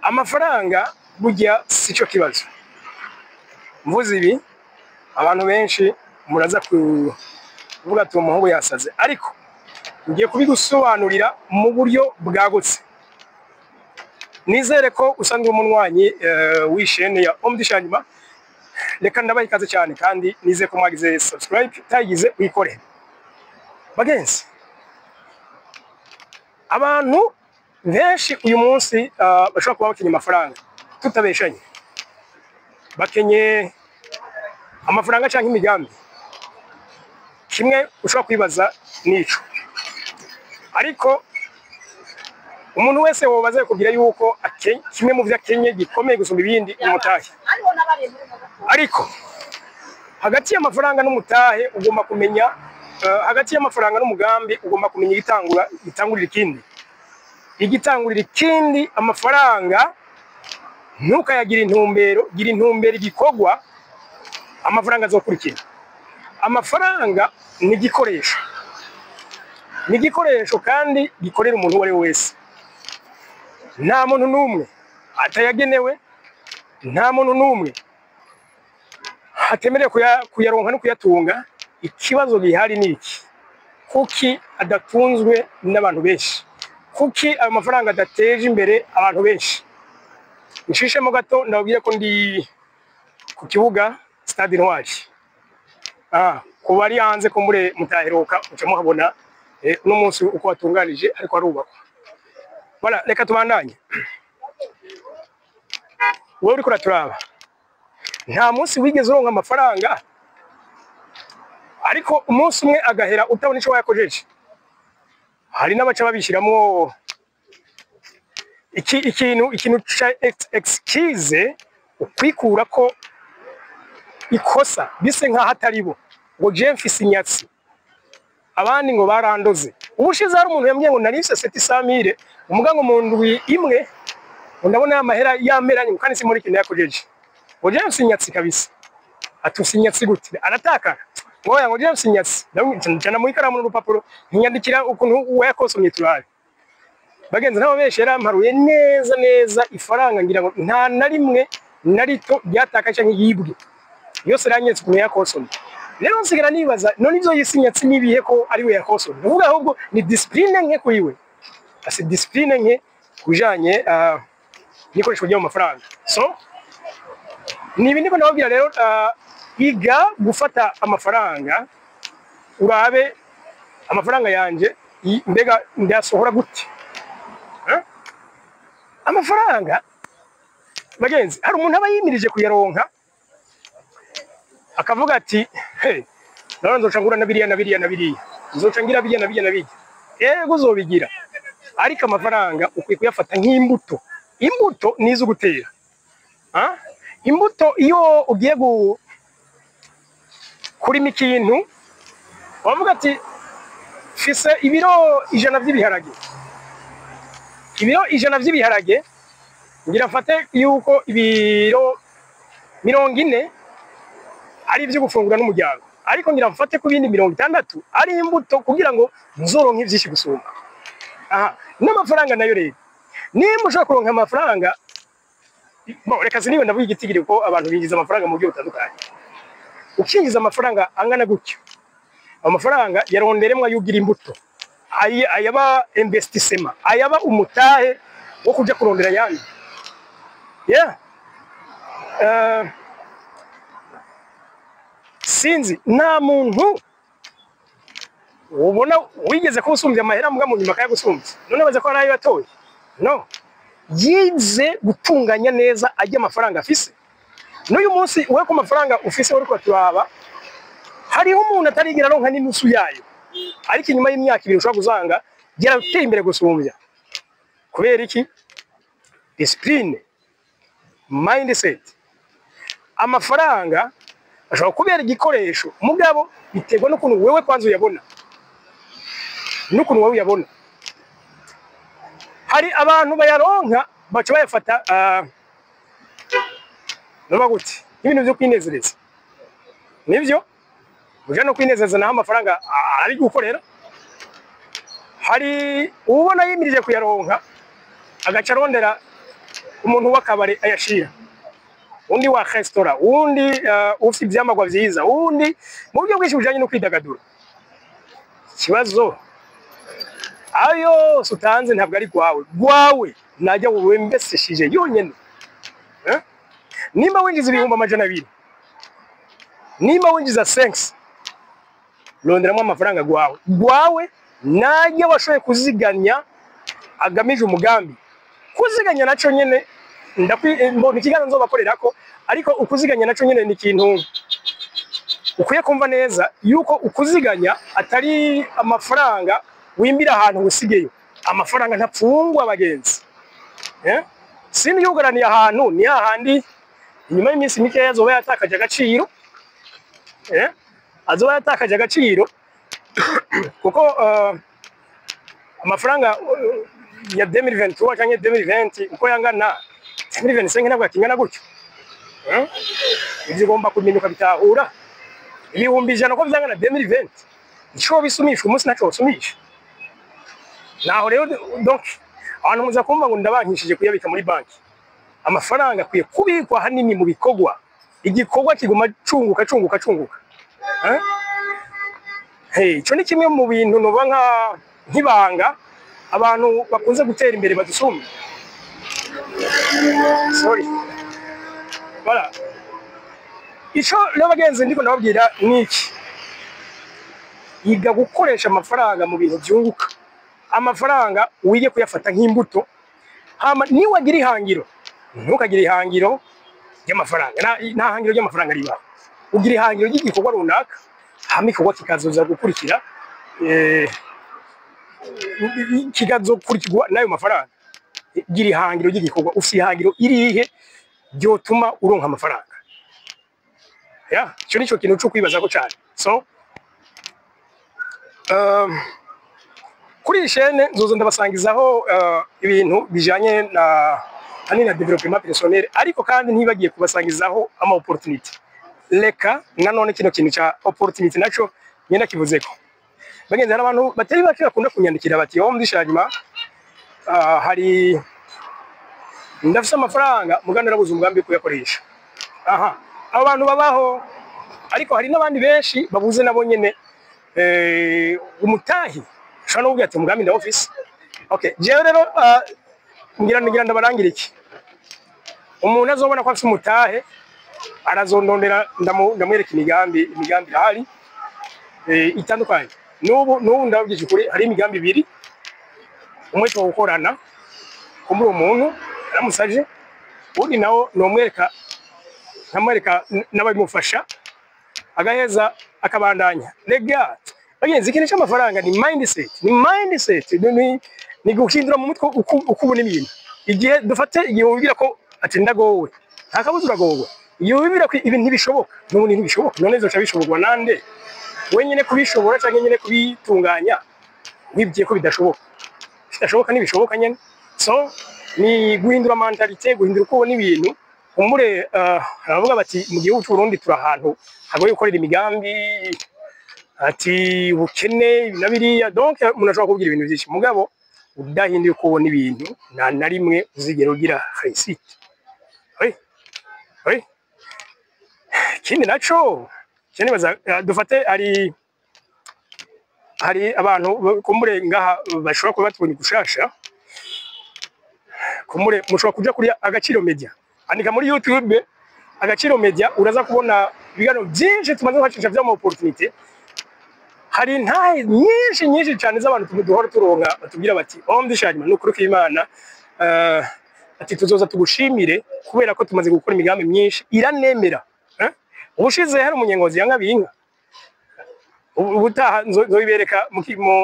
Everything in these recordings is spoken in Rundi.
amafaranga burya sico kibazo. Mvuze ibi abantu benshi muraza kuvuga ati umuhungu yasaze, ariko ngiye kubigusobanurira mu buryo bwagutse. Nizere ko usanzwe umunwanyi w'ishene ya Homme du Changement. Reka ndabaha ikaze cyane kandi nizeye ko mwagize subscribe, tayigize uyikore. Bagenzi, abantu benshi uyu munsi bashobora kuba bakenye amafaranga, tutabeshanye. Bakenye amafaranga cyangwa imigambi. Kimwe ushobora kwibaza nico. Ariko umuntu wese wobaze kugira yuko kimwe mu vyakenye gikomeye gusumba ibindi umutahe. Ariko hagati y'amafaranga n'umutahe ugomba kumenya, hagati y'amafaranga n'umugambi ugomba kumenya igitangurira ikindi. Igitangurira ikindi amafaranga ntukayagira intumbero, gira intumbero igikorwa, amafaranga azokurikira. Amafaranga ni igikoresho. Ni igikoresho kandi gikorera umuntu uwo ari we wese. Nta muntu n'umwe atayagenewe, nta muntu n'umwe hatemerewe kuyaronka no kuyatunga. Ikibazo gihari ni iki: kuki adatunzwe n'abantu benshi? Kuki ayo mafaranga adateje imbere abantu benshi? Nshishemo gato ndababwira ko ndi ku kibuga Stade Intwari. Kuba ari hanze ko muri mutaheruka uca muhabona no munsi uko watunganije ariko arubakwa. Voilà, reka tubandanye. Wowe uri kuraturaba, nta munsi wigeze uronka amafaranga ariko umunsi umwe agahera utabona ico wayakojeje. Hari n'abaca babishiramo ikintu cha excuse ukwikura ko ikosa bise nka hataribo ngo je mfise inyatsi, abandi ngo barandoze. Ubushize hari umuntu yambwiye ngo narise 700,000 umugango mu ndwi imwe, ndabona amahera yameranye kandi simuri kintu yakojeje. Ngo je mfise inyatsi kabisa. Atusi inyatsi gute? Arataka. Ngoya ngo je mfise inyatsi. Ndabona mu ikaramu n'urupapuro nyandikira ukuntu wayakosomye turare. Bagenzi nabo benshi yaramparuye neza ifaranga ngira ngo nta na rimwe narito byataka cyangwa yibwe. Yose ranyetse ukuntu yakosomye. Rero nsigara nibaza none ivyo yisinyatsi nibihe ko ari we yakosomye. Uvuga ahubwo ni discipline nke kuyiwe. Ase discipline nke kujanye nikoresho ryo amafaranga. So ni ibindi ko nababwira rero, iga gufata amafaranga urabe amafaranga yanje mbega ndasohora gute. Amafaranga bagenzi, hari umuntu aba yimirije kuyaronka akavuga ati hey, none nzoca ngura na biriya nzoca ngira biriya. Yego uzobigira, ariko amafaranga ukwiye kuyafata nk'imbuto. Imbuto nizo gutera. Imbuto iyo ugiye kurima ikintu wavuga ati fise ibiro 100 by'ibiharage. Ibiro 100 by'ibiharage ngira mfate yuko ibiro 40 ari ibyo gufungura n'umuryango, ariko ngira mfate ku bindi 60 ari imbuto kugira ngo nzoronke ivyinshi gusumba. N'amafaranga nayo rero nimba ushaka kuronka amafaranga, reka ziniwe ndavuga igitigiri ko abantu binjiza amafaranga mu buryo butandukanye. Ukinjiza amafaranga angana gutyo, amafaranga yaronderemwa yugira imbuto, ayaba investissement, ayaba umutahe wo kuja kurondera yandi. Sinzi nta muntu ubona wigeze ko usumbye amahera mbwa mu nyuma kaya gusumbye. None baze ko arayo yatoye. No. Yize gutunganya neza ajya amafaranga afise. N'uyu munsi uwe ko amafaranga ufise uri ko turaba, hariho umuntu atarigira ronka n'inusu yayo. Ariko inyuma y'imyaka 2 ushobora kuzanga gera uteye imbere gusumbya. Kubera iki? Discipline, mindset. Amafaranga ashobora kubera igikoresho mugabo biterwa n'ukuntu wewe kwanza uyabona. N'ukuntu wewe uyabona. Hari abantu bayaronka baca bayafata n'abaguti ibintu byo kwinezereza. Nivyo uje no kwinezeza naho amafaranga ari gukorera. Hari ubona yimirije kuyaronka agaca arondera umuntu w'akabare ayashira, undi wa restaurant, undi ufite ibyamagwa vyiza, undi mu buryo bwinshi bujanye no kwidagadura. Ikibazo ayo sutanze ntabwo ari gwawe najya wowe mbeseshije yonyene. Nimba winjiza ibihumbi 200, nimba winjiza 5, ronderamo amafaranga gwawe najya washoye kuziganya agamije umugambi. Kuziganya naco nyene mbona ikiganza nzobakorerako, ariko ukuziganya naco nyene ni ikintu ukwiye kumva neza yuko ukuziganya atari amafaranga wimbira ahantu usigeyo. Amafaranga ntapfungwa abagenzi. Sindi yugaraniye ahantu ni hahandi inyuma y'iminsi mike yazoba yatakaje agaciro. Azoba yatakaje agaciro kuko amafaranga ya 2023 cyangwa 2020 uko yangana 2025 ntabwo akingana gutyo. Ibyo ugomba kumenyuka bitahura. Ibihumbi 100 ko byangana 2020 ico bisumisha umunsi naco usumisha. Naho rero donc abantu muza kumva ngo ndabankishije kuyabika muri banki. Amafaranga akwiye kubikwa hanini mu bikogwa. Igikogwa kiguma cunguka. Ico ni kimwe mu bintu noba nk'ibanga abantu bakunze gutera imbere badusumye. Sorry. Voilà. Ico rero bagenzi ndiko ndababwira niki. Yiga gukoresha amafaranga mu bintu byunguka. Amafaranga wige kuyafata nk'imbuto. Hama ni wagira ihangiro. Ntukagira ihangiro y'amafaranga. Nta hangiro y'amafaranga riba. Ugira ihangiro ry'igikorwa runaka, hama ikorwa kikazoza gukurikira kigazokurikirwa nayo mafaranga. Gira ihangiro ry'igikorwa, ufite ihangiro irihe byotuma uronka amafaranga. Cyo nico kintu cyo kwibaza ko cyane. So kuri chaîne nzozo ndabasangizaho ibintu bijanye na development personnel, ariko kandi ntibagiye kubasangizaho ama opportunity. Leka nanone kino kintu cha opportunity naco nyenda kivuzeko. Bagenzi abantu batari bake bakunda kunyandikira bati "Oh mdishanyima hari ndafise amafaranga muganda rabuze umugambi kuyakoresha." Abantu babaho, ariko hari n'abandi benshi babuze nabo nyene umutahi. Shano ubwo ati umugambi nda office. Okay, jewe rero ngira ndabarangira iki. Umuntu azobona ko afite umutahe arazondondera ndamwereka imigambi hari itandukanye. Nubu ndabwije kuri hari imigambi ibiri. Umwe cyo gukorana kumuri umuntu aramusaje, undi nawo nomwereka nkamwereka n'abamufasha agaheza akabandanya. Lega bagenzi ikintu cy'amafaranga ni mindset, ni guhindura mu mutwe ukubona ibintu. Igihe dufate igihe ubwira ko ati ndagowe ntakabuza uragowe, iyo ubwira ko ibintu ntibishoboka n'ubundi ntibishoboka, none zoca bishobokwa nande? Wenyine kubishobora cyangwa nyine kubitunganya wibye ko bidashoboka. Bidashoboka n'ibishoboka nyene. So ni guhindura mentalite, guhindura uko ubona ibintu. Umure aravuga bati mu gihugu cy'u Burundi turahantu hagoye gukorera imigambi, ati ubukene nabiriya. Donc umuntu ashobora kubwira ibintu byinshi, mugabo udahinduye uko ubona ibintu na rimwe uzigera ugira réussite. Kindi naco cyane baza dufate hari abantu kumure ngaha bashobora kuba batubonye gushasha. Kumure mushobora kuja kuri Agaciro Media, andika muri YouTube Agaciro Media, uraza kubona bigano byinshi tumaze kwacisha by'ama opportunity. Hari ntahe nyinshi cyane z'abantu duhora turonka batubwira bati "Oh mdishanyima n'ukuri kw'Imana ati tuzoza tugushimire kubera ko tumaze gukora imigambi myinshi iranemera." Ubushize hari umunyengozi yangabinka, ubutaha nzoyibereka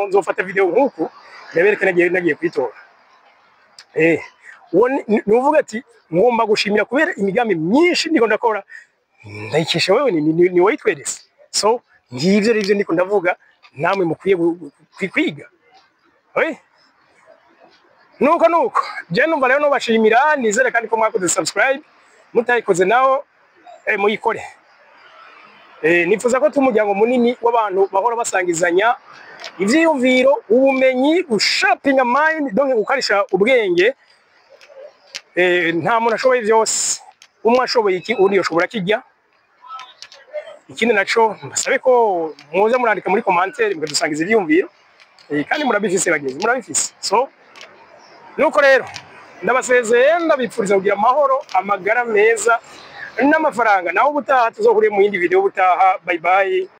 nzofata video nkuko ndabereka nagiye kwitora. Nuvuga ati ngomba gushimira kubera imigambi myinshi ndiko ndakora, ndayikesha wewe ni wayitwerese. So ngivyo rivyo ndiko ndavuga, namwe mukwiye kwiga. Nuko je numva rero no bashimira, nizere kandi ko mwakoze subscribe, mutayikoze nawo muyikore. Nifuza ko tumujyango munini w'abantu bahora basangizanya ivyiyumviro, ubumenyi, gushapinga mind, donc gukarisha ubwenge nta muntu ashoboye byose, umwe ashoboye iki undi yoshobora kijya. Ikindi naco mbasabe ko muze murandika muri commentaire mukadusangiza ivyumviro, kandi murabifise bageze murabifise. So nuko rero ndabasezeye, ndabipfuriza kugira amahoro, amagara meza n'amafaranga. Naho ubutaha tuzohuriye mu yindi video, ubutaha. Bye bye.